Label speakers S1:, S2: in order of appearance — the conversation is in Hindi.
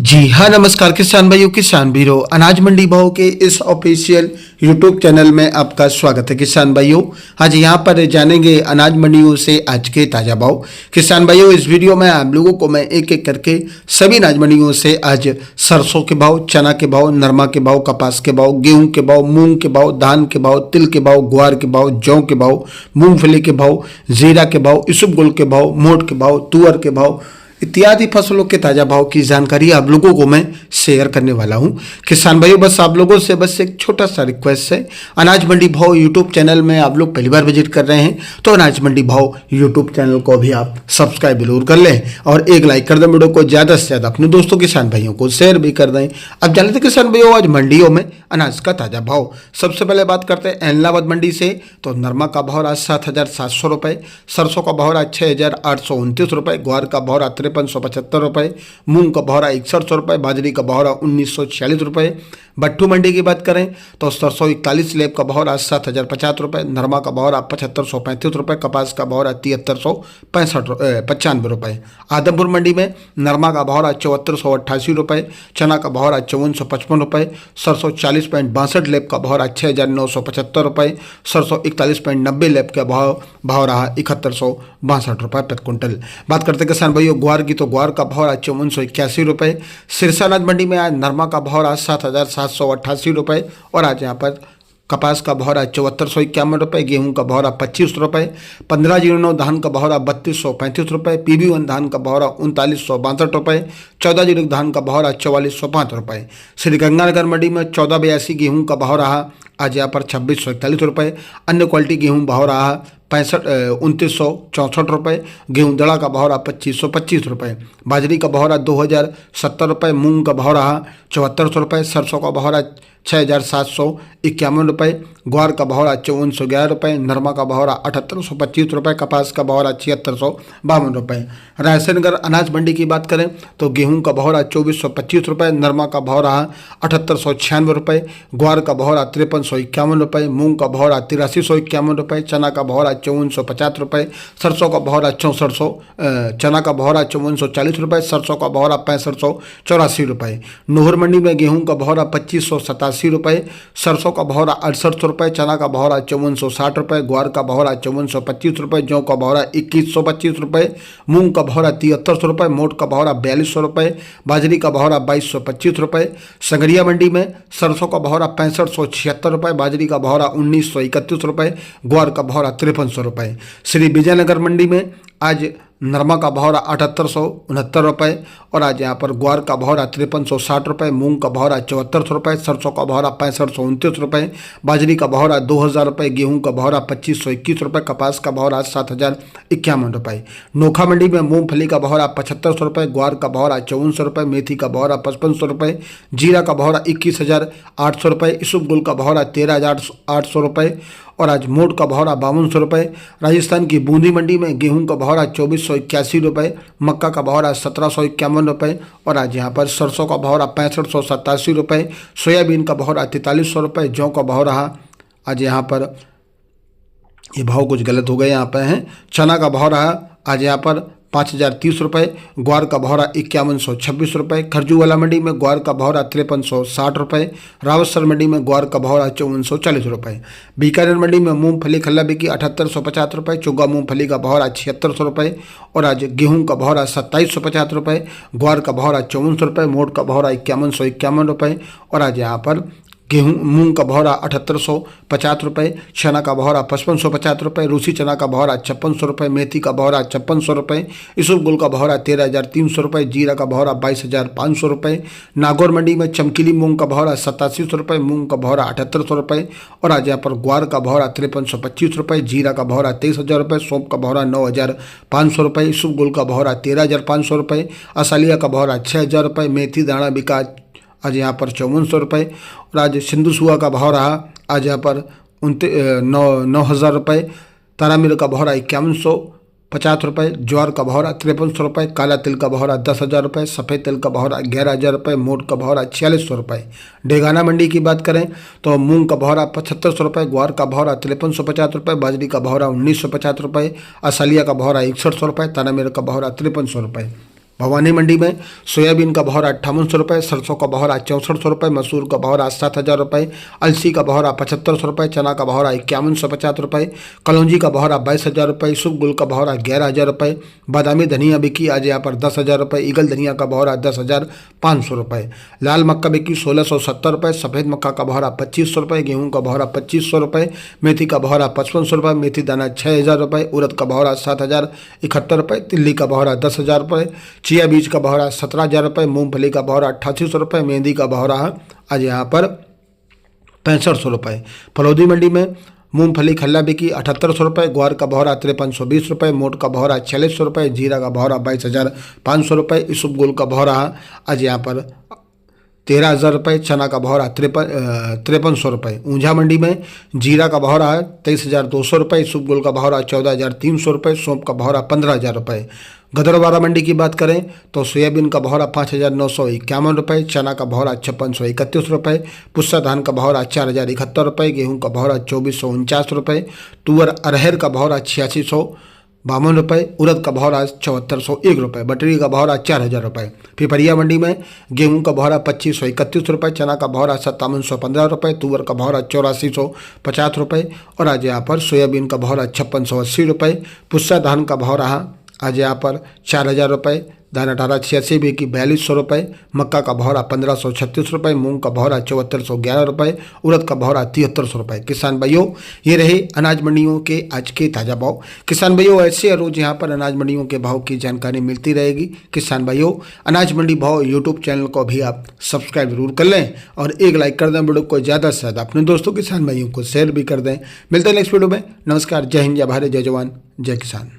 S1: जी हाँ, नमस्कार किसान भाइयों, किसान वीरों, अनाज मंडी भाव के इस ऑफिशियल यूट्यूब चैनल में आपका स्वागत है। किसान भाइयों, आज यहाँ पर जानेंगे अनाज मंडियों से आज के ताज़ा भाव। किसान भाइयों, इस वीडियो में आप लोगों को मैं एक एक करके सभी अनाज मंडियों से आज सरसों के भाव, चना के भाव, नरमा के भाव, कपास के भाव, गेहूं के भाव, मूंग के भाव, धान के भाव, तिल के भाव, ग्वार के भाव, जौ के भाव, मूंगफली के भाव, जीरा के भाव, इसबगोल के भाव, मोठ के भाव, तुअर के भाव इत्यादि फसलों के ताजा भाव की जानकारी आप लोगों को मैं शेयर करने वाला हूं। किसान भाइयों, बस आप लोगों से बस एक छोटा सा रिक्वेस्ट है, अनाज मंडी भाव यूट्यूब चैनल में आप लोग पहली बार विजिट कर रहे हैं तो अनाज मंडी भाव यूट्यूब चैनल को भी आप सब्सक्राइब जरूर कर लें और एक लाइक कर दें। वीडियो को ज़्यादा से ज़्यादा अपने दोस्तों किसान भाइयों को शेयर भी कर दें। अब जान लेते किसान भाइयों आज मंडियों में अनाज का ताजा भाव। सबसे पहले बात करते हैं एलनाबाद मंडी से, तो नरमा का भाव आज 7,700 रुपये, सरसों का भाव आज 6,829 रुपये, ग्वार का भाव 5375 रुपये, मूंग का भाव 6100 रुपये, बाजरी का भाव 1946 रुपये। भट्टू मंडी की बात करें तो सरसों 41 लेब का भाव आज 7,050 रुपये, नरमा का भाव 7535 रुपये, कपास का भाव 7395 रुपये। आदमपुर मंडी में नरमा का भाव 7488 रुपये, चना का भाव 5455 रुपये, सरसों 40.62 लेब का भाव 6,975 रुपये, सरसों 41.90 लेब का भाव रहा 7162 रुपये प्रति क्विंटल। बात करते किसान भाइयों ग्वार की, तो ग्वार का भाव आज 5481 रुपये। सिरसा अनाज मंडी में आज नरमा का भाव आज 7,788 रुपये और आज यहाँ पर कपास का भाव 7451 रुपये, गेहूं का भाव 25 रुपये, 1509 धान का भाव 3235 रुपये, PB1 धान का भाव 3962 रुपये, 14 धान का भाव 4405 रुपये। श्रीगंगानगर मंडी में 1482 गेहूं का भाव रहा आज यहाँ पर 2641 रुपये। अन्य क्वालिटी गेहूं भाव रहा 2964 रुपये, गेहूं दड़ा का भाव रहा 2525 रुपये, बाजरी का भाव रहा 2070 रुपये, मूंग का भाव रहा 7400 रुपये, सरसों का भाव रहा 6,751 रुपये, ग्वार का भाव रहा 5411 रुपये, नरमा का भाव रहा 7825 रुपये, कपास का भाव रहा 7652 रुपये। रायसेनगर अनाज मंडी की बात करें तो गेहूं का भाव रहा 2425 रुपये, नरमा का भाव रहा 7896 रुपये, ग्वार का भाव रहा 5351 रुपये, मूंग का भाव रहा 8351 रुपये, चना का भाव रहा 5450 रुपये, सरसों का भाव रहा 6400, चना का भाव रहा 5440 रुपये, सरसों का भाव रहा 6584 रुपये। नोहर मंडी में गेहूं का भाव रहा 2587 रुपये, सरसों का भाव रहा 6800 रुपये, चना का भाव रहा 5460 रुपये, ग्वार का भाव रहा 5425 रुपये, जौ का भाव रहा 2125 रुपये, मूंग का भाव रहा 7300 रुपये, मोठ का भाव रहा 4200 रुपये, बाजरी का भाव रहा 2225 रुपये। संगरिया मंडी में सरसों का भाव रहा 6576 रुपये, बाजरी का भाव रहा 1931 रुपये, ग्वार का भाव रहा 5300 रुपये। श्री विजयनगर मंडी में आज नरमा का भाव रहा 7869 रुपये और आज यहाँ पर ग्वार का भाव रहा 5360 रुपये, मूंग का भाव रहा 7400 रुपये, सरसों का भाव रहा 6529 रुपये, बाजरी का भाव रहा 2000 रुपये, गेहूं का भाव रहा 2521 रुपये, कपास का भाव रहा 7051 रुपये। नोखा मंडी में मूंगफली का भाव रहा 7500 रुपये, ग्वार का भाव रहा 5400 रुपये, मेथी का भाव रहा 5500 रुपये, जीरा का भाव रहा 21,800 रुपये, इसबगोल का भाव रहा 13,800 रुपये और आज मोठ का भाव रहा 5200 रुपये। राजस्थान की बूंदी मंडी में गेहूं का भाव रहा 2481 रुपये, मक्का का भाव रहा 1751 रुपये और आज यहाँ पर सरसों का भाव रहा 6587 रुपये, सोयाबीन का भाव रहा 4300 रुपये, जौ का भाव रहा आज यहाँ पर ये भाव कुछ गलत हो गए यहाँ पर हैं, चना का भाव रहा आज यहाँ पर 5030 रुपये, ग्वार का भाव रहा 5126 रुपये, खरजूवाला मंडी में ग्वार का भाव रहा 5360 रुपये, रावतसर मंडी में ग्वार का भाव रहा 5440 रुपये। बीकानेर मंडी में मूंगफली खल्ला बिकी 7850 रुपये, चुगा मूंगफली का भाव रहा 7600 रुपये और आज गेहूं का भाव रहा 2750 रुपये, ग्वार का भाव रहा 5400 रुपये, मोठ का भाव रहा 5151 रुपये और आज यहाँ पर गेहूं मूंग का भाव रहा 7850 रुपये, चना का भाव रहा 5550 रुपये, रूसी चना का भाव रहा 5600 रुपये, मेथी का भाव रहा 5600 रुपये, इसबगोल का भाव रहा 13,300 रुपये, जीरा का भाव रहा 22,500 रुपये। नागौर मंडी में चमकीली मूंग का भाव रहा 8700 रुपये, मूंग का भाव रहा 7800 रुपये और आज यहाँ पर ग्वार का भाव रहा 5325 रुपये, जीरा का भाव रहा 23,000 रुपये, सौंफ का भाव रहा 9,500 रुपये, इसबगोल का भाव रहा 13,500 रुपये, असालिया का भाव रहा 6,000 रुपये, मेथी दाना बिका आज यहाँ पर 5400 रुपये और आज सिंधु सुहा का भाव रहा आज यहाँ पर 9,000 रुपये, तारामीर का भाव रहा 5150 रुपये, ज्वार का भाव रहा 5300 रुपये, काला तिल का भाव रहा 10,000 रुपये, सफ़ेद तिल का भाव रहा 11,000 रुपये, मोठ का भाव रहा 4600 रुपये। डेगाना मंडी की बात करें तो मूंग का भाव रहा 7500 रुपये, ग्वार का भाव रहा 5350 रुपये, बाजरी का भाव रहा 1950 रुपये, असलिया का भाव रहा 6100 रुपये, तारामीर का भाव रहा 5300 रुपये। भवानी मंडी में सोयाबीन का बहौरा 5800 रुपये, सरसों का बहौरा 6400 रुपये, मसूर का बहौरा 7000 रुपये, अलसी का बहौरा 7500 रुपये, चना का बहौरा 5150 रुपये, कलौंजी का बहौरा 22000 रुपये, शुभगुल का बहौरा 11000 रुपये, बादामी धनिया बिकी आज यहाँ पर 10,000 रुपये, ईगल धनिया का बहौरा 10,500 रुपये, लाल मक्का बिकी 1670 रुपये, सफ़ेद मक्का का बहौरा 2500 रुपये, गेहूँ का बहौरा 2500 रुपये, मेथी का बहौरा 5500 रुपये, मेथी दाना 6000 रुपये, उड़द का बहौरा 7071 रुपये, तिल्ली का बहौरा 10,000 रुपये, चिया बीज का बहौरा 17,000 रुपये, मूंगफली का बहौरा 8800 रुपये, मेहंदी का बहौरा आज यहाँ पर 6500 रुपये। फलौदी मंडी में मूंगफली खल्ला बिकी 7800 रुपये, ग्वार का बहौरा 5320 रुपये, मोट का बहौरा 4600 रुपये, जीरा का बहौरा 22,500 रुपये, इसबगुल का बहौरा आज यहाँ पर 13,000 रुपये, चना का बहौरा 5300 रुपये। ऊंझा मंडी में जीरा का बहौरा है 23,200 रुपये, इसबगुल का बहौरा 14,300 रुपये, सौंफ का बहौरा 15,000 रुपये। गदरवारा मंडी की बात करें तो सोयाबीन का बहौरा 5,951 रुपये, चना का बहौरा 5631 रुपये, पुस्सा धान का बहौरा 4,071 रुपये, गेहूँ का बहौरा 2,449 रुपये, तुअर अरहर का बहौरा 8652 रुपये, उड़द का बहौरा 7401 रुपये, बटरी का बहौरा 4,000 रुपये। पिपरिया मंडी में गेहूं का बहौरा 2531 रुपये, चना का बहौरा 5715 रुपये, तुअर का बहौरा 8450 रुपये और आज यहाँ पर सोयाबीन का बहौरा 5680 रुपये, पुस्सा धान का बहौरा आज यहाँ पर 4,000 रुपये, धान 1886 भी की 4200 रुपये, मक्का का बहौरा 1536 रुपये, मूंग का बहौरा 7411 रुपये, उड़द का बहौरा 7300 रुपये। किसान भाइयों, ये रहे अनाज मंडियों के आज के ताज़ा भाव। किसान भाइयों, ऐसे रोज़ यहाँ पर अनाज मंडियों के भाव की जानकारी मिलती रहेगी। किसान भाइयों, अनाज मंडी भाव यूट्यूब चैनल को भी आप सब्सक्राइब जरूर कर लें और एक लाइक कर दें। वीडियो को ज़्यादा से ज़्यादा अपने दोस्तों किसान भाइयों को शेयर भी कर दें। मिलते हैं नेक्स्ट वीडियो में। नमस्कार, जय हिंद, जय भारत, जय जवान, जय किसान।